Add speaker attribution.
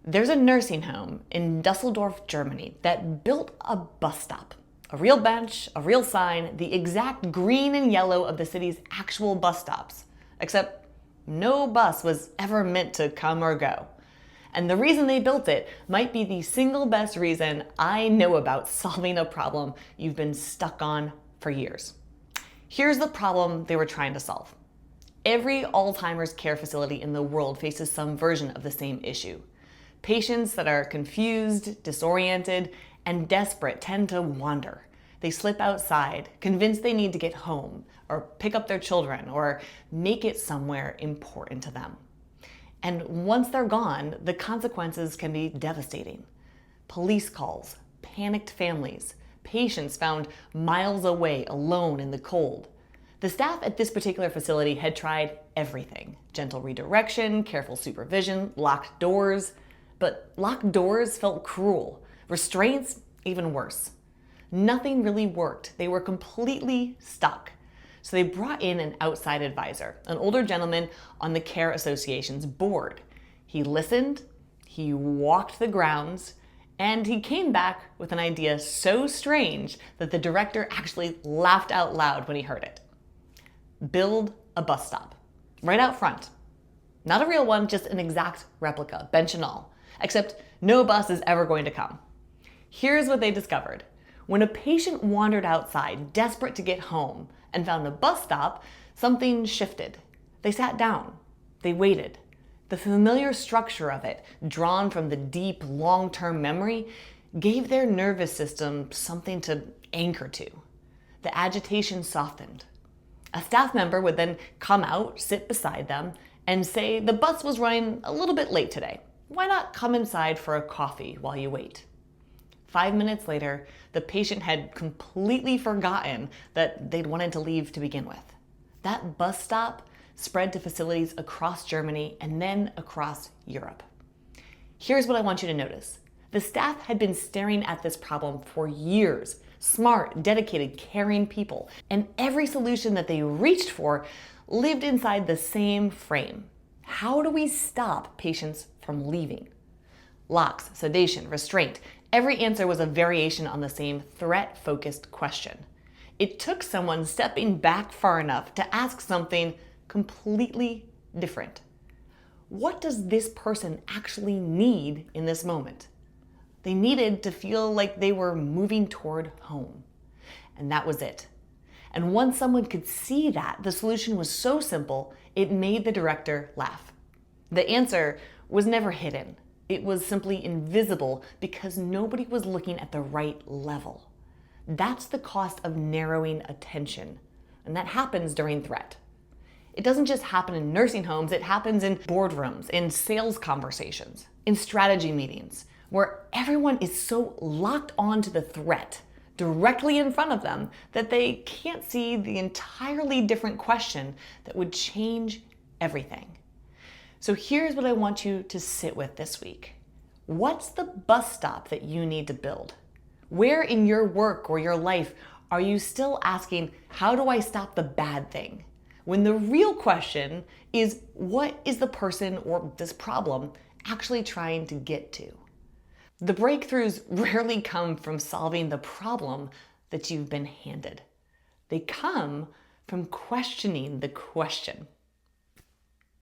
Speaker 1: There's a nursing home in Düsseldorf, Germany that built a bus stop. A real bench, a real sign, the exact green and yellow of the city's actual bus stops. Except no bus was ever meant to come or go. And the reason they built it might be the single best reason I know about solving a problem you've been stuck on for years. Here's the problem they were trying to solve. Every Alzheimer's care facility in the world faces some version of the same issue. Patients that are confused, disoriented, and desperate tend to wander. They slip outside, convinced they need to get home, or pick up their children, or make it somewhere important to them. And once they're gone, the consequences can be devastating. Police calls, panicked families, patients found miles away alone in the cold. The staff at this particular facility had tried everything: gentle redirection, careful supervision, locked doors. But locked doors felt cruel. Restraints, even worse. Nothing really worked. They were completely stuck. So they brought in an outside advisor, an older gentleman on the Care Association's board. He listened, he walked the grounds, and he came back with an idea so strange that the director actually laughed out loud when he heard it. Build a bus stop, right out front. Not a real one, just an exact replica, bench and all. Except no bus is ever going to come. Here's what they discovered. When a patient wandered outside, desperate to get home, and found a bus stop, something shifted. They sat down. They waited. The familiar structure of it, drawn from the deep, long-term memory, gave their nervous system something to anchor to. The agitation softened. A staff member would then come out, sit beside them, and say the bus was running a little bit late today. Why not come inside for a coffee while you wait? 5 minutes later, the patient had completely forgotten that they'd wanted to leave to begin with. That bus stop spread to facilities across Germany and then across Europe. Here's what I want you to notice. The staff had been staring at this problem for years. Smart, dedicated, caring people. And every solution that they reached for lived inside the same frame. How do we stop patients from leaving? Locks, sedation, restraint. Every answer was a variation on the same threat-focused question. It took someone stepping back far enough to ask something completely different. What does this person actually need in this moment? They needed to feel like they were moving toward home. And that was it. And once someone could see that, the solution was so simple, it made the director laugh. The answer was never hidden. It was simply invisible because nobody was looking at the right level. That's the cost of narrowing attention, and that happens during threat. It doesn't just happen in nursing homes, it happens in boardrooms, in sales conversations, in strategy meetings, where everyone is so locked onto the threat directly in front of them that they can't see the entirely different question that would change everything. So here's what I want you to sit with this week. What's the bus stop that you need to build? Where in your work or your life are you still asking, how do I stop the bad thing? When the real question is, what is the person or this problem actually trying to get to? The breakthroughs rarely come from solving the problem that you've been handed. They come from questioning the question.